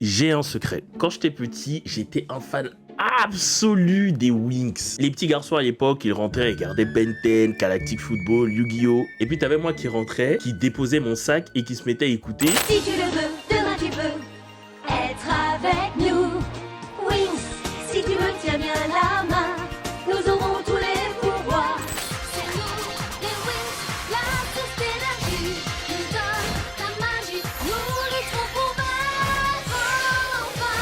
J'ai un secret. Quand j'étais petit, j'étais un fan absolu des Winx. Les petits garçons à l'époque, ils rentraient, ils regardaient Ben 10, Galactic Football, Yu-Gi-Oh! Et puis t'avais moi qui rentrais, qui déposait mon sac et qui se mettait à écouter. Si tu le veux, demain tu peux être avec nous. Winx, si tu me tiens bien la main, nous aurons tous les pouvoirs. C'est nous, les Winx, la source d'énergie, nous donne la magie. Nous lutterons pour battre enfin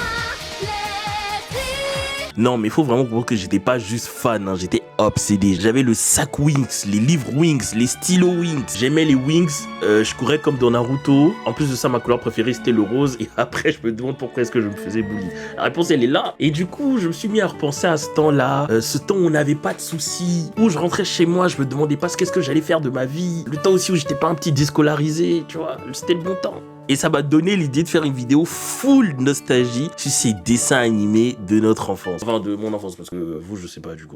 les filles. Non, mais faut vraiment comprendre que j'étais pas juste fan, hein, j'étais obsédé. J'avais le sac Winx, les livres Winx, les stylos Winx. J'aimais les Winx, je courais comme dans Naruto. En plus de ça, ma couleur préférée c'était le rose. Et après, je me demande pourquoi est-ce que je me faisais bully. La réponse, elle est là. Et du coup, je me suis mis à repenser à ce temps-là, ce temps où on n'avait pas de soucis, où je rentrais chez moi, je me demandais pas qu'est-ce que j'allais faire de ma vie. Le temps aussi où j'étais pas un petit déscolarisé, tu vois, c'était le bon temps. Et ça m'a donné l'idée de faire une vidéo full nostalgie sur ces dessins animés de notre enfance. Enfin, de mon enfance, parce que vous, je sais pas du coup.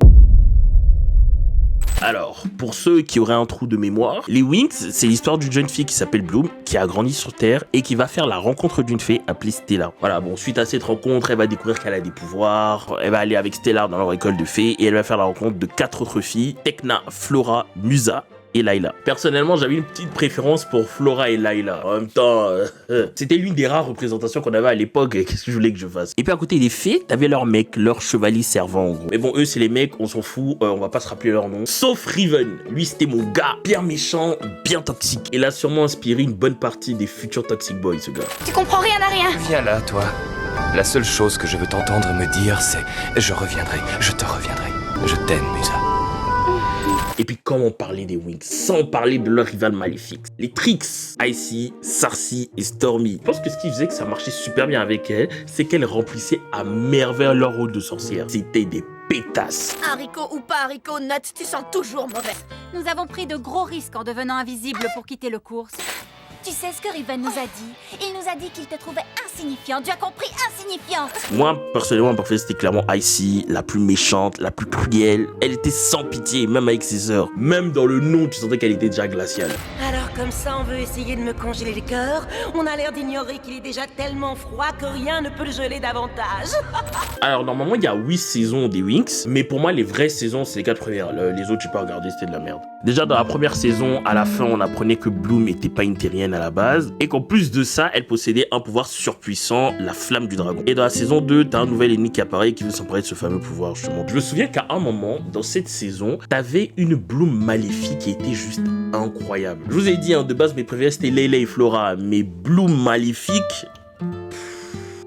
Alors, pour ceux qui auraient un trou de mémoire, les Winx, c'est l'histoire d'une jeune fille qui s'appelle Bloom, qui a grandi sur Terre et qui va faire la rencontre d'une fée appelée Stellar. Voilà, bon, suite à cette rencontre, elle va découvrir qu'elle a des pouvoirs, elle va aller avec Stellar dans leur école de fées et elle va faire la rencontre de 4 autres filles, Tecna, Flora, Musa et Layla. Personnellement, j'avais une petite préférence pour Flora et Layla. En même temps, c'était l'une des rares représentations qu'on avait à l'époque. Qu'est-ce que je voulais que je fasse? Et puis à côté des fées, t'avais leurs mecs, leurs chevaliers servants en gros. Mais bon, eux c'est les mecs, on s'en fout, on va pas se rappeler leur nom. Sauf Riven, lui c'était mon gars, bien méchant, bien toxique. Il a sûrement inspiré une bonne partie des futurs Toxic Boys, ce gars. Tu comprends rien à rien. Viens là, toi. La seule chose que je veux t'entendre me dire, c'est je reviendrai, je te reviendrai. Je t'aime, Musa. Et puis comment parler des Winx sans parler de leur rival maléfique, les Trix, Icy, Sarcy et Stormy. Je pense que ce qui faisait que ça marchait super bien avec elles, c'est qu'elles remplissaient à merveille leur rôle de sorcière. C'était des pétasses. Haricot ou pas haricot, Nut, tu sens toujours mauvais. Nous avons pris de gros risques en devenant invisibles pour quitter le cours. Tu sais ce que Riven nous a dit? Il nous a dit qu'il te trouvait insignifiant. Tu as compris, insignifiant. Moi, personnellement, ma préférée, c'était clairement Icy, la plus méchante, la plus cruelle. Elle était sans pitié, même avec ses sœurs. Même dans le nom, tu sentais qu'elle était déjà glaciale. Alors comme ça, on veut essayer de me congeler le cœur. On a l'air d'ignorer qu'il est déjà tellement froid que rien ne peut le geler davantage. Alors, normalement, il y a 8 saisons des Winx, mais pour moi, les vraies saisons, c'est les 4 premières. Les autres, tu peux regarder, c'était de la merde. Déjà, dans la première saison, à la fin, on apprenait que Bloom n'était pas une terrienne à la base, et qu'en plus de ça, elle possédait un pouvoir surpuissant, la flamme du dragon. Et dans la saison 2, t'as un nouvel ennemi qui apparaît et qui veut s'emparer de ce fameux pouvoir, justement. Je me souviens qu'à un moment, dans cette saison, t'avais une Bloom maléfique qui était juste incroyable. Je vous ai dit, hein, de base, mes préférés, c'était Layla et Flora, mais Bloom maléfique...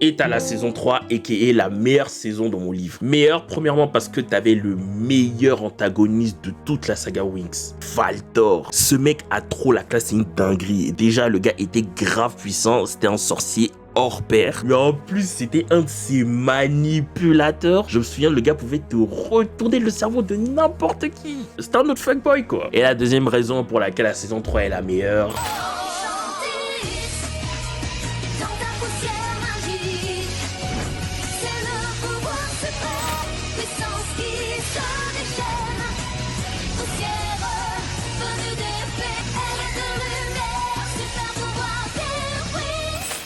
Et t'as la saison 3 et qui est la meilleure saison dans mon livre. Meilleure, premièrement parce que t'avais le meilleur antagoniste de toute la saga Winx, Valtor. Ce mec a trop la classe, c'est une dinguerie. Déjà, le gars était grave puissant, c'était un sorcier hors pair. Mais en plus, c'était un de ses manipulateurs. Je me souviens, le gars pouvait te retourner le cerveau de n'importe qui. C'était un autre fuckboy, quoi. Et la deuxième raison pour laquelle la saison 3 est la meilleure...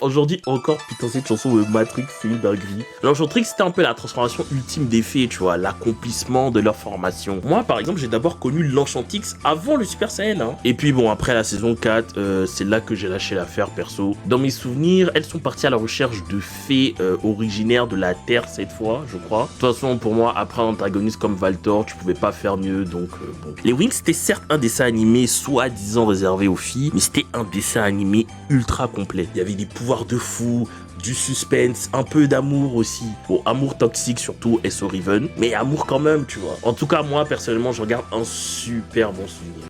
Aujourd'hui encore, putain, cette chanson de Matrix, c'est une dinguerie. L'Enchantrix, c'était un peu la transformation ultime des fées, tu vois, l'accomplissement de leur formation. Moi, par exemple, j'ai d'abord connu l'Enchantrix avant le Super Saiyan, hein. Et puis bon, après la saison 4, c'est là que j'ai lâché l'affaire, perso. Dans mes souvenirs, elles sont parties à la recherche de fées originaires de la Terre, cette fois, je crois. De toute façon, pour moi, après un antagoniste comme Valtor, tu pouvais pas faire mieux, donc bon. Les Winx, c'était certes un dessin animé soi-disant réservé aux filles, mais c'était un dessin animé ultra complet. Il y avait des pouvoirs de fou, du suspense, un peu d'amour aussi. Bon, amour toxique surtout, SO Riven, mais amour quand même, tu vois. En tout cas, moi, personnellement, je regarde un super bon souvenir.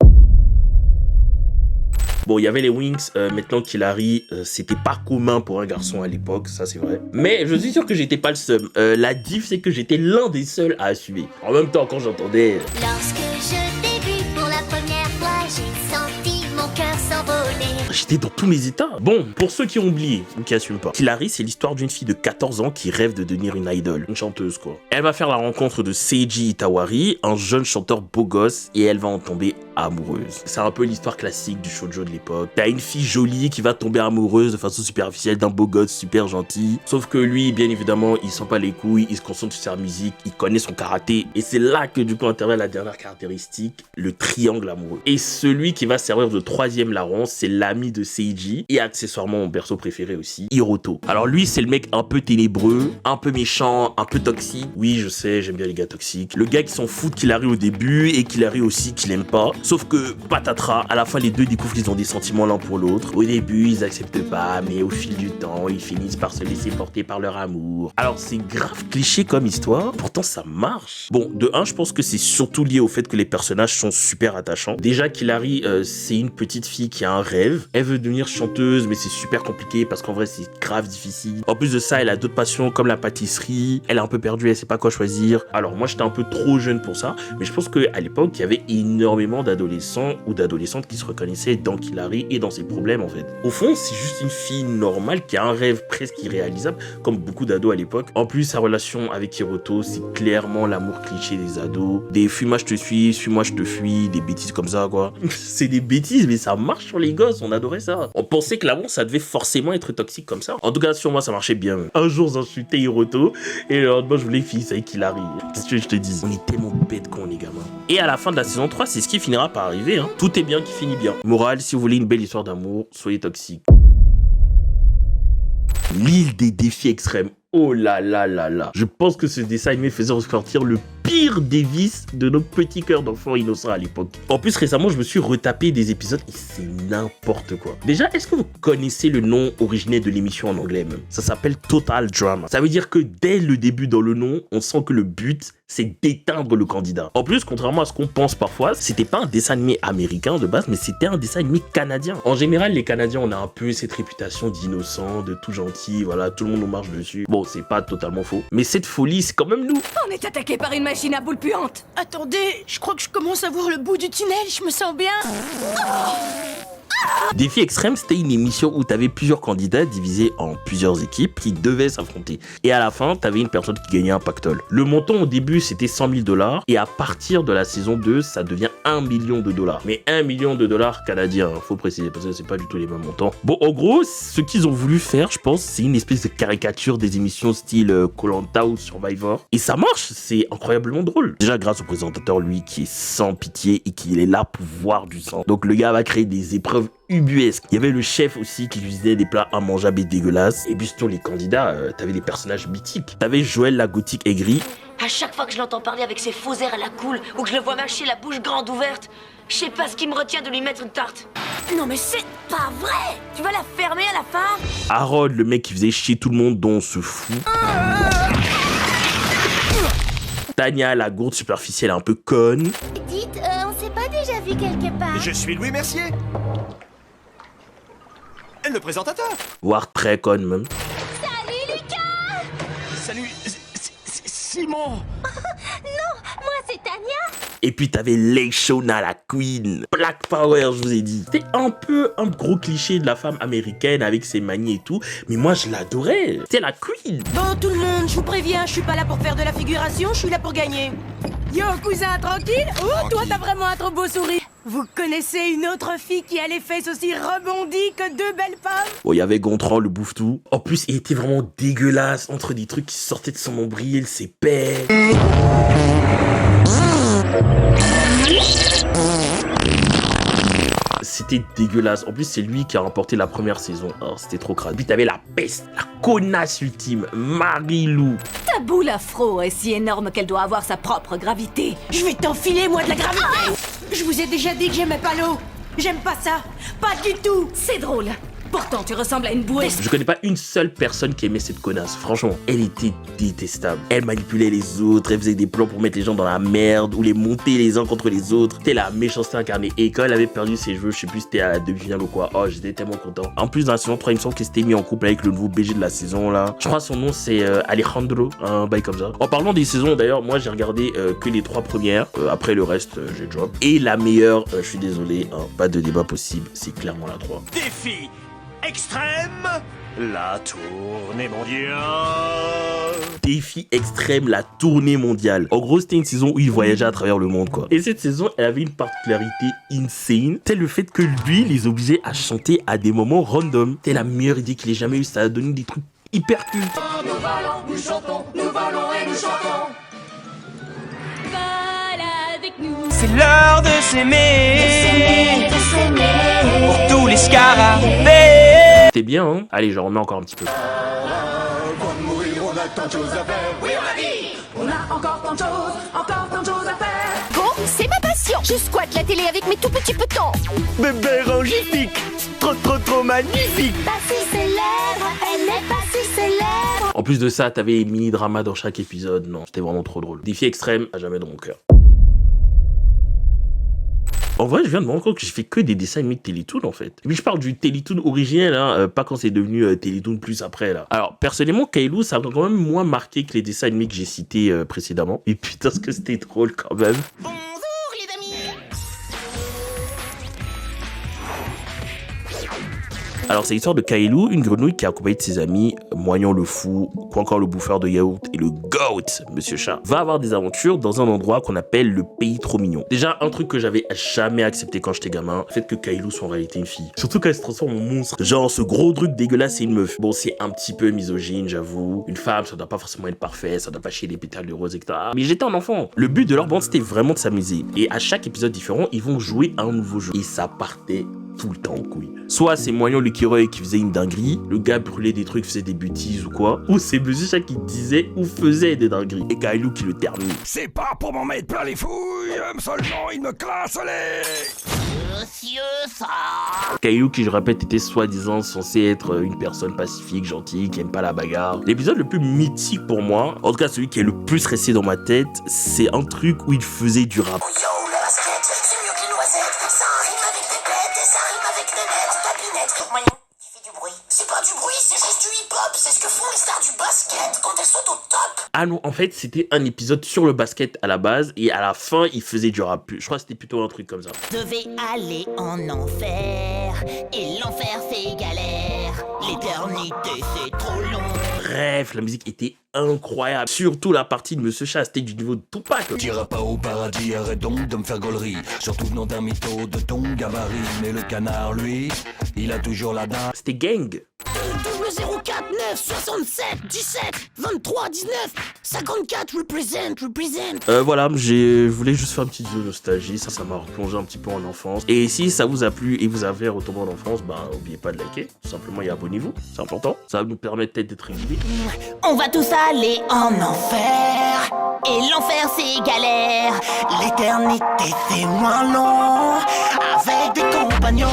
Bon, il y avait les Winx, maintenant qu'Hilary, c'était pas commun pour un garçon à l'époque, ça c'est vrai. Mais je suis sûr que j'étais pas le seul. La diff, c'est que j'étais l'un des seuls à assumer. En même temps, quand j'entendais... Lorsque je t'ai vu pour la première fois, j'ai senti mon cœur s'envoler. j'étais dans tous mes états. Bon, pour ceux qui ont oublié ou qui assument pas, Hilary, c'est l'histoire d'une fille de 14 ans qui rêve de devenir une idol, une chanteuse quoi. Elle va faire la rencontre de Seiji Itawari, un jeune chanteur beau gosse, et elle va en tomber amoureuse. C'est un peu l'histoire classique du shoujo de l'époque. T'as une fille jolie qui va tomber amoureuse de façon superficielle d'un beau gosse super gentil. Sauf que lui, bien évidemment, il sent pas les couilles, il se concentre sur sa musique, il connaît son karaté. Et c'est là que du coup intervient la dernière caractéristique, le triangle amoureux. Et celui qui va servir de troisième larron, c'est l'ami de Seiji et accessoirement mon perso préféré aussi, Hiroto. Alors lui, c'est le mec un peu ténébreux, un peu méchant, un peu toxique. Oui, je sais, j'aime bien les gars toxiques. Le gars qui s'en fout qu'il arrive au début et qu'il arrive aussi qu'il aime pas. Sauf que patatras, à la fin les deux découvrent qu'ils ont des sentiments l'un pour l'autre. Au début, ils acceptent pas, mais au fil du temps, ils finissent par se laisser porter par leur amour. Alors c'est grave cliché comme histoire, pourtant ça marche. Bon, de un, je pense que c'est surtout lié au fait que les personnages sont super attachants. Déjà qu'Hilary, c'est une petite fille qui a un rêve. Elle veut devenir chanteuse, mais c'est super compliqué parce qu'en vrai c'est grave difficile. En plus de ça, elle a d'autres passions comme la pâtisserie. Elle est un peu perdue, elle sait pas quoi choisir. Alors moi j'étais un peu trop jeune pour ça, mais je pense qu'à l'époque il y avait énormément d'adolescents ou d'adolescentes qui se reconnaissaient dans Hilary et dans ses problèmes en fait. Au fond, c'est juste une fille normale qui a un rêve presque irréalisable, comme beaucoup d'ados à l'époque. En plus, sa relation avec Hiroto, c'est clairement l'amour cliché des ados. Des fuis-moi je te suis-moi je te fuis, des bêtises comme ça quoi. C'est des bêtises, mais ça marche sur les gosses, on adorait ça. On pensait que l'amour, ça devait forcément être toxique comme ça. En tout cas, sur moi, ça marchait bien. Un jour, j'insultais Hiroto et le lendemain, je voulais finir avec Hilary. Qu'est-ce que je te dis? On est tellement bêtes con, les gamins. Et à la fin de la saison 3, c'est ce qui finira par arriver. Hein. Tout est bien qui finit bien. Morale, si vous voulez une belle histoire d'amour, soyez toxique. L'île des défis extrêmes. Oh là là là là. Je pense que ce dessin animé faisait ressortir le pire des vices de nos petits cœurs d'enfants innocents à l'époque. En plus, récemment, je me suis retapé des épisodes et c'est n'importe quoi. Déjà, est-ce que vous connaissez le nom originel de l'émission en anglais même? Ça s'appelle Total Drama. Ça veut dire que dès le début dans le nom, on sent que le but, c'est d'éteindre le candidat. En plus, contrairement à ce qu'on pense parfois, c'était pas un dessin animé américain de base, mais c'était un dessin animé canadien. En général, les Canadiens, on a un peu cette réputation d'innocent, de tout gentil, voilà, tout le monde nous marche dessus. Bon, c'est pas totalement faux, mais cette folie, c'est quand même nous. On est attaqué par une machine à boules puantes. Attendez, je crois que je commence à voir le bout du tunnel, je me sens bien. Défi extrême, c'était une émission où t'avais plusieurs candidats divisés en plusieurs équipes qui devaient s'affronter. Et à la fin, t'avais une personne qui gagnait un pactole. Le montant au début, c'était 100 000 $ et à partir de la saison 2, ça devient 1 million de $. Mais 1 million de $ canadiens, faut préciser, parce que c'est pas du tout les mêmes montants. Bon, en gros, ce qu'ils ont voulu faire, je pense, c'est une espèce de caricature des émissions style Koh-Lanta ou Survivor. Et ça marche, c'est incroyablement drôle. Déjà grâce au présentateur, lui, qui est sans pitié et qui est là pour voir du sang. Donc le gars va créer des épreuves ubuesque. Il y avait le chef aussi qui cuisinait des plats immangeables et dégueulasses. Et puis surtout les candidats, t'avais des personnages mythiques. T'avais Joël la gothique aigrie. À chaque fois que je l'entends parler avec ses faux airs à la cool ou que je le vois mâcher la bouche grande ouverte, je sais pas ce qui me retient de lui mettre une tarte. Non mais c'est pas vrai. Tu vas la fermer à la fin? Harold, le mec qui faisait chier tout le monde dont on se fout. Tania, la gourde superficielle un peu conne. Dites, on s'est pas déjà vu quelque part? Je suis Louis Mercier. Le présentateur. Voire très conne même. Salut Lucas! Salut, Simon. Non, moi c'est Tania! Et puis t'avais Leishona, la queen. Black Power, je vous ai dit. C'était un peu un gros cliché de la femme américaine avec ses manies et tout. Mais moi, je l'adorais. C'était la queen. Bon tout le monde, je vous préviens, je suis pas là pour faire de la figuration, je suis là pour gagner. Yo cousin, tranquille? Oh, toi t'as vraiment un trop beau sourire. Vous connaissez une autre fille qui a les fesses aussi rebondies que deux belles femmes? Bon, il y avait Gontran, le bouffe-tout. En plus, il était vraiment dégueulasse. Entre des trucs qui sortaient de son nombril, ses pères. C'était dégueulasse. En plus, c'est lui qui a remporté la première saison. Alors, c'était trop crade. Puis t'avais la peste, la connasse ultime, Marie-Lou. Ta boule afro est si énorme qu'elle doit avoir sa propre gravité. Je vais t'enfiler, moi, de la gravité. Je vous ai déjà dit que j'aimais pas l'eau. J'aime pas ça. Pas du tout. C'est drôle. Pourtant, tu ressembles à une bouée. Je connais pas une seule personne qui aimait cette connasse. Franchement, elle était détestable. Elle manipulait les autres, elle faisait des plans pour mettre les gens dans la merde ou les monter les uns contre les autres. C'était la méchanceté incarnée. Et quand elle avait perdu ses cheveux, je sais plus si c'était à la demi-finale ou quoi. Oh, j'étais tellement content. En plus, dans la saison 3, il me semble qu'elle s'était mis en couple avec le nouveau BG de la saison là. Je crois son nom c'est Alejandro, un bail comme ça. En parlant des saisons, d'ailleurs, moi j'ai regardé que les 3 premières. Après le reste, j'ai drop. Et la meilleure, je suis désolé, hein, pas de débat possible, c'est clairement la 3. Défi extrême, la tournée mondiale. Défi extrême, la tournée mondiale. En gros, c'était une saison où il voyageait à travers le monde, quoi. Et cette saison, elle avait une particularité insane. C'est le fait que lui, les obligeait à chanter à des moments random. C'était la meilleure idée qu'il ait jamais eue. Ça a donné des trucs hyper cultes. Nous volons, nous chantons, nous volons et nous chantons. Vole avec nous. C'est l'heure de s'aimer pour tous les scarabées. C'était bien, hein. Allez, je remets encore un petit peu. On a encore tant de choses à faire. Bon, c'est ma passion. Je squatte la télé avec mes tout petits petons. Bébé rangifique, trop magnifique. Pas si célèbre, elle n'est pas si célèbre. En plus de ça, t'avais les mini-dramas dans chaque épisode. Non, c'était vraiment trop drôle. Défi extrême, à jamais dans mon cœur. En vrai, je viens de me rendre compte que j'ai fait que des dessins animés de Télétoon, en fait. Et puis je parle du Télétoon originel, hein, pas quand c'est devenu Télétoon plus après, là. Alors, personnellement, Kailou, ça a quand même moins marqué que les dessins animés que j'ai cités précédemment. Et putain, ce que c'était drôle, quand même. Bonjour les amis. Alors, c'est l'histoire de Kailou, une grenouille qui est accompagnée de ses amis, Moignon le fou, quoi encore le bouffeur de yaourt et le GOAT, Monsieur Chat, va avoir des aventures dans un endroit qu'on appelle le pays trop mignon. Déjà, un truc que j'avais jamais accepté quand j'étais gamin, le fait que Kailou soit en réalité une fille. Surtout quand elle se transforme en monstre. Genre, ce gros truc dégueulasse, c'est une meuf. Bon, c'est un petit peu misogyne, j'avoue. Une femme, ça doit pas forcément être parfait, ça doit pas chier des pétales de rose, etc. Mais j'étais un enfant. Le but de leur bande, c'était vraiment de s'amuser. Et à chaque épisode différent, ils vont jouer un nouveau jeu. Et ça partait tout le temps en couille. Soit c'est Moignon l'écureuil qui faisait une dinguerie, le gars brûlait des trucs, faisait des bêtises ou quoi, ou c'est Monsieur Chat qui disait ou faisait des dingueries, et Kailou qui le termine. C'est pas pour m'en mettre plein les fouilles, seulement il me classe les... Monsieur ça. Kailou qui, je répète, était soi-disant censé être une personne pacifique, gentille, qui aime pas la bagarre. L'épisode le plus mythique pour moi, en tout cas celui qui est le plus resté dans ma tête, c'est un truc où il faisait du rap. Yo, la basket, c'est mieux que les noisettes. Ça rime avec des bêtes et ça rime avec des lettres. Tapinette, moyen, tu fais du bruit. C'est pas du bruit, c'est juste du hip-hop. C'est ce que font les stars du basket quand elles sont au top. Ah non, en fait, c'était un épisode sur le basket à la base, et à la fin, il faisait du rap. Je crois que c'était plutôt un truc comme ça. Devais aller en enfer. Et l'enfer c'est galère. L'éternité c'est trop long. Bref, la musique était incroyable. Surtout la partie de Monsieur Chat, c'était du niveau de Tupac. T'iras pas au paradis, arrête donc de me faire gaulerie. Surtout venant d'un mytho de ton gabarit. Mais le canard, lui, il a toujours la dalle. C'était gang. 04 9 67 17 23 19 54 represent. Voilà, je voulais juste faire une petite zone nostalgie, ça m'a replongé un petit peu en enfance. Et si ça vous a plu et vous avez retombé en enfance, bah n'oubliez pas de liker, tout simplement, et abonnez-vous, c'est important. Ça va nous permettre peut-être d'être réguliers. On va tous aller en enfer. Et l'enfer c'est galère. L'éternité c'est moins long. Avec des compagnons.